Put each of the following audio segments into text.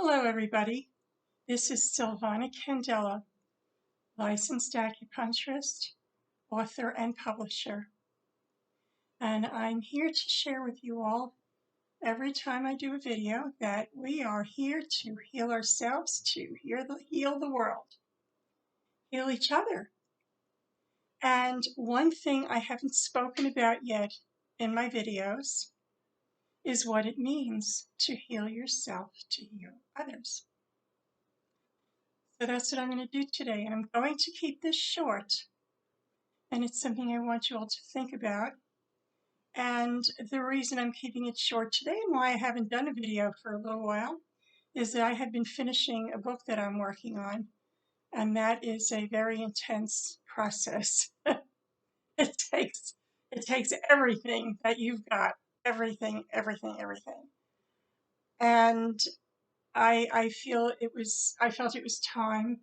Hello, everybody. This is Silvana Candela, licensed acupuncturist, author, and publisher. And I'm here to share with you all every time I do a video that we are here to heal ourselves, to heal the world, heal each other. And one thing I haven't spoken about yet in my videos is what it means to heal yourself, to heal others. So that's what I'm going to do today. And I'm going to keep this short. And it's something I want you all to think about. And the reason I'm keeping it short today and why I haven't done a video for a little while is that I have been finishing a book that I'm working on. And that is a very intense process. It takes everything that you've got, everything. And I felt it was time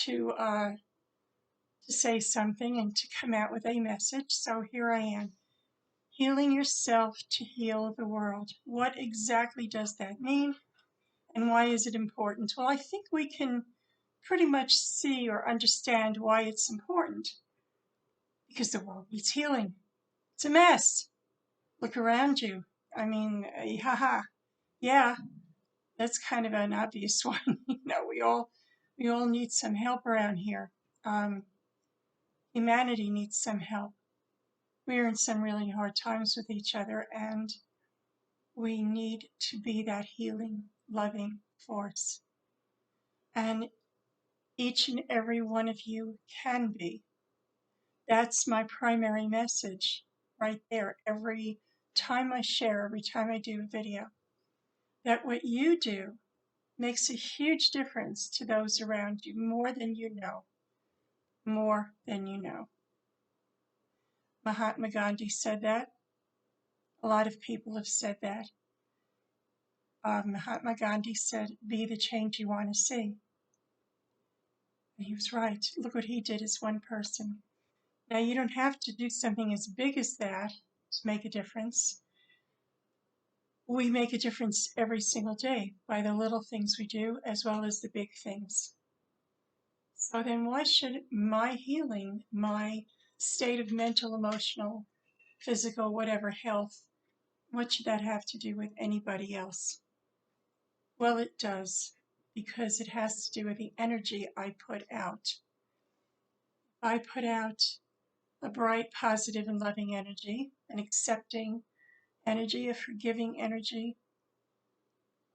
to say something and to come out with a message. So here I am. Healing yourself to heal the world. What exactly does that mean? And why is it important? Well, I think we can pretty much see or understand why it's important. Because the world needs healing. It's a mess. Look around you. I mean, yeah, that's kind of an obvious one. We all need some help around here. Humanity needs some help. We're in some really hard times with each other, and we need to be that healing, loving force. And each and every one of you can be. That's my primary message right there. Every time I share, every time I do a video, that what you do makes a huge difference to those around you, more than you know. More than you know. Mahatma Gandhi said that. A lot of people have said that. Mahatma Gandhi said, be the change you want to see. And he was right. Look what he did as one person. Now, you don't have to do something as big as that to make a difference. We make a difference every single day by the little things we do as well as the big things. So then why should my healing, my state of mental, emotional, physical, whatever health, what should that have to do with anybody else? Well, it does, because it has to do with the energy I put out. I put out a bright, positive, and loving energy, an accepting energy, a forgiving energy,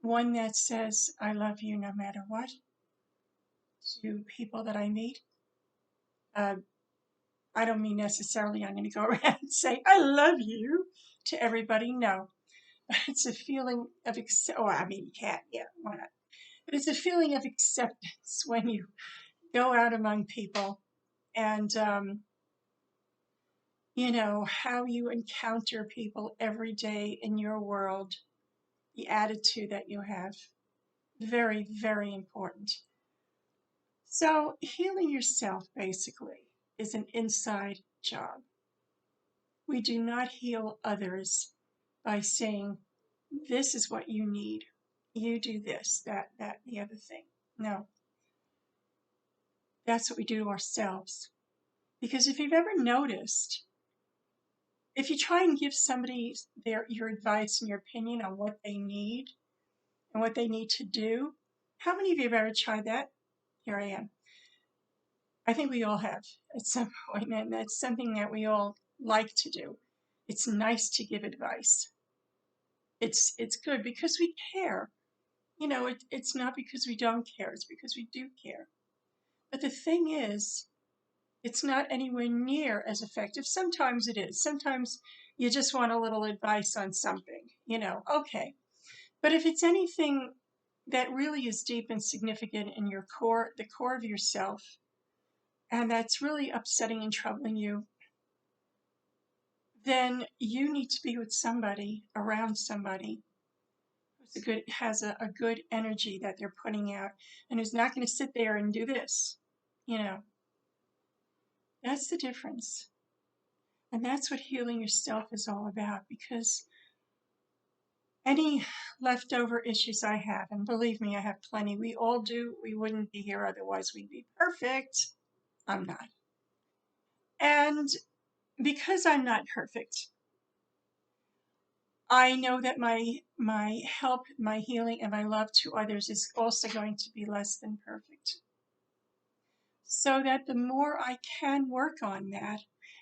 one that says, I love you no matter what, to people that I meet. I don't mean necessarily I'm going to go around and say, I love you to everybody. No. But it's a feeling of, you can't, yeah, why not? But it's a feeling of acceptance when you go out among people and, how you encounter people every day in your world, the attitude that you have. Very, very important. So healing yourself, basically, is an inside job. We do not heal others by saying, this is what you need. You do this, that, the other thing. No. That's what we do to ourselves. Because if you've ever noticed, if you try and give somebody your advice and your opinion on what they need and what they need to do, how many of you have ever tried that? Here I am. I think we all have at some point, and that's something that we all like to do. It's nice to give advice. It's good because we care. It's not because we don't care, it's because we do care. But the thing is, it's not anywhere near as effective. Sometimes it is. Sometimes you just want a little advice on something, okay. But if it's anything that really is deep and significant in your core, the core of yourself, and that's really upsetting and troubling you, then you need to be with somebody, around somebody who's has a good energy that they're putting out, and who's not going to sit there and do this. That's the difference. And that's what healing yourself is all about, because any leftover issues I have, and believe me, I have plenty. We all do. We wouldn't be here otherwise. We'd be perfect. I'm not. And because I'm not perfect, I know that my help, my healing, and my love to others is also going to be less than perfect. So that the more I can work on that,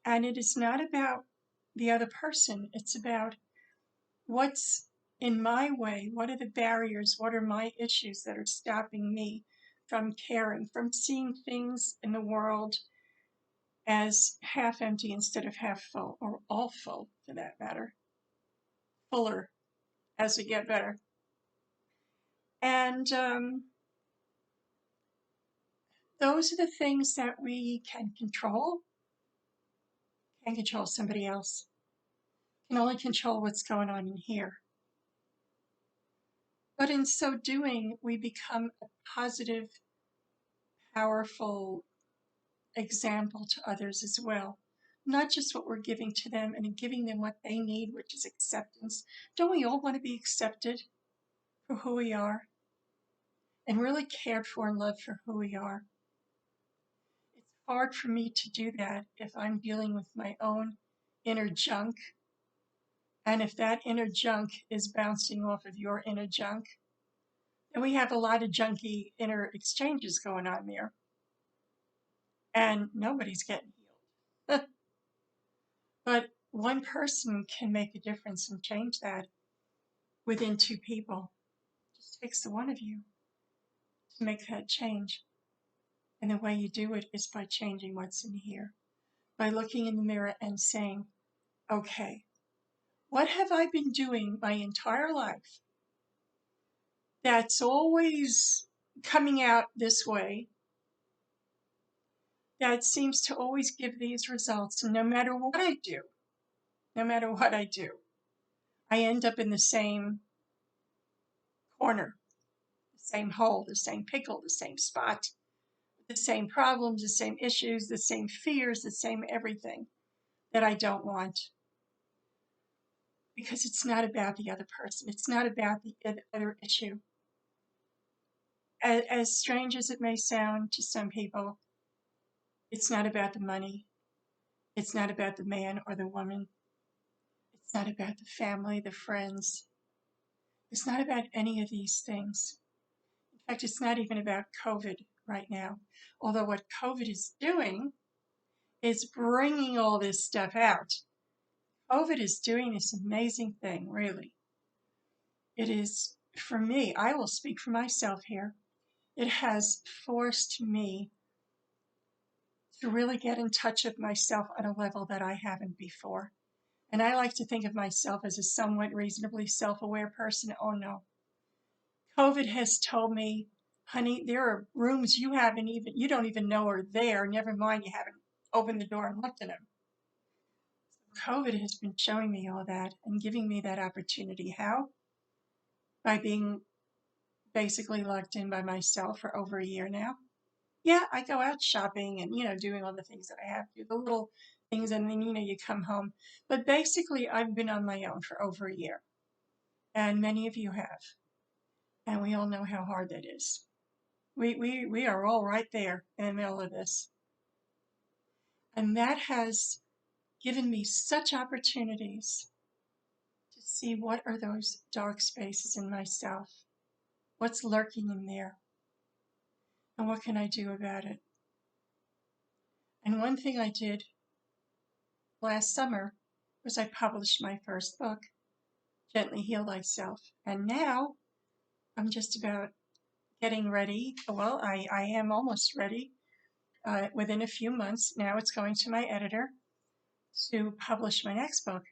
and it is not about the other person, it's about what's in my way, what are the barriers, what are my issues that are stopping me from caring, from seeing things in the world as half empty instead of half full, or all full for that matter, fuller as we get better. And those are the things that we can control. Can't control somebody else. Can only control what's going on in here. But in so doing, we become a positive, powerful example to others as well. Not just what we're giving to them and giving them what they need, which is acceptance. Don't we all want to be accepted for who we are and really cared for and loved for who we are? It's hard for me to do that if I'm dealing with my own inner junk. And if that inner junk is bouncing off of your inner junk, then we have a lot of junky inner exchanges going on there. And nobody's getting healed. But one person can make a difference and change that within two people. It just takes the one of you to make that change. And the way you do it is by changing what's in here, by looking in the mirror and saying, okay, what have I been doing my entire life that's always coming out this way, that seems to always give these results? And no matter what I do, I end up in the same corner, the same hole, the same pickle, the same spot, the same problems, the same issues, the same fears, the same everything that I don't want. Because it's not about the other person. It's not about the other issue. As strange as it may sound to some people, it's not about the money. It's not about the man or the woman. It's not about the family, the friends. It's not about any of these things. In fact, it's not even about COVID right now. Although what COVID is doing is bringing all this stuff out. COVID is doing this amazing thing, really. It is, for me, I will speak for myself here, it has forced me to really get in touch with myself on a level that I haven't before. And I like to think of myself as a somewhat reasonably self-aware person. Oh no. COVID has told me, honey, there are rooms you don't even know are there, never mind you haven't opened the door and looked in them. COVID has been showing me all that and giving me that opportunity. How? By being basically locked in by myself for over a year now. Yeah, I go out shopping and, doing all the things that I have to, the little things, and then, you come home. But basically, I've been on my own for over a year. And many of you have. And we all know how hard that is. We are all right there in the middle of this. And that has given me such opportunities to see what are those dark spaces in myself. What's lurking in there? And what can I do about it? And one thing I did last summer was I published my first book, Gently Heal Thyself. And now I'm just about getting ready. Well, I am almost ready. Within a few months, now it's going to my editor to publish my next book,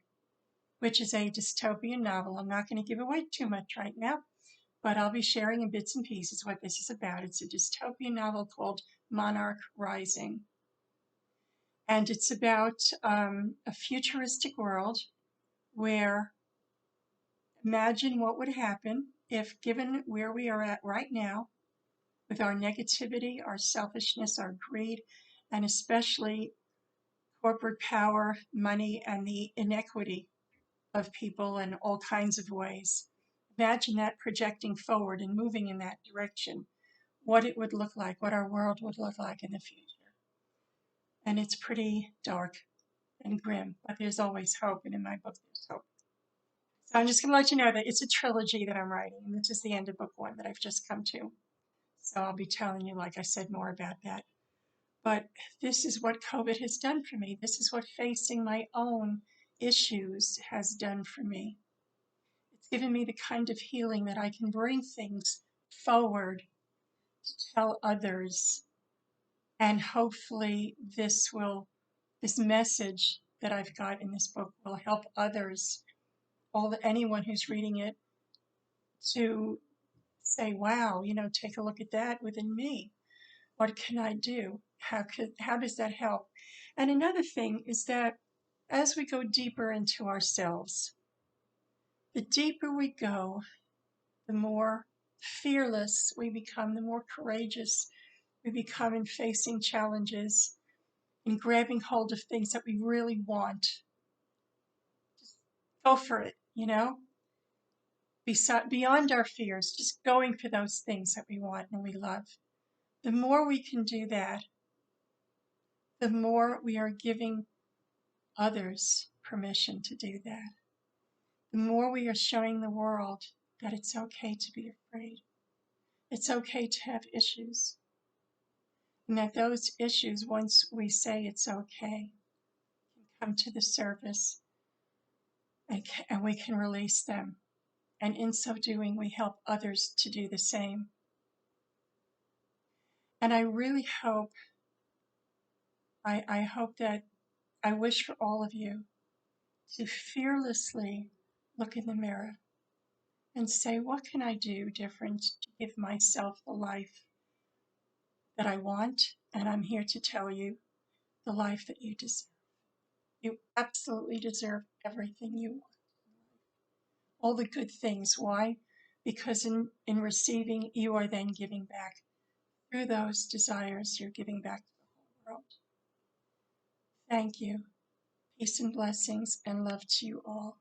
which is a dystopian novel. I'm not going to give away too much right now, but I'll be sharing in bits and pieces what this is about. It's a dystopian novel called Monarch Rising. And it's about a futuristic world where, imagine what would happen if, given where we are at right now, with our negativity, our selfishness, our greed, and especially corporate power, money, and the inequity of people in all kinds of ways. Imagine that projecting forward and moving in that direction, what it would look like, what our world would look like in the future. And it's pretty dark and grim, but there's always hope, and in my book there's hope. So I'm just going to let you know that it's a trilogy that I'm writing, and this is the end of book one that I've just come to. So I'll be telling you, like I said, more about that. But this is what COVID has done for me. This is what facing my own issues has done for me. It's given me the kind of healing that I can bring things forward to tell others. And hopefully this message that I've got in this book will help others, anyone who's reading it, to say, wow, take a look at that within me. What can I do? How does that help? And another thing is that as we go deeper into ourselves, the deeper we go, the more fearless we become, the more courageous we become in facing challenges, in grabbing hold of things that we really want. Just go for it, beyond our fears, just going for those things that we want and we love. The more we can do that, the more we are giving others permission to do that. The more we are showing the world that it's okay to be afraid. It's okay to have issues. And that those issues, once we say it's okay, can come to the surface and we can release them. And in so doing, we help others to do the same. And I really hope, I hope that, I wish for all of you to fearlessly look in the mirror and say, what can I do different to give myself the life that I want? And I'm here to tell you, the life that you deserve. You absolutely deserve everything you want. All the good things. Why? Because in receiving, you are then giving back. Through those desires, you're giving back to the whole world. Thank you. Peace and blessings and love to you all.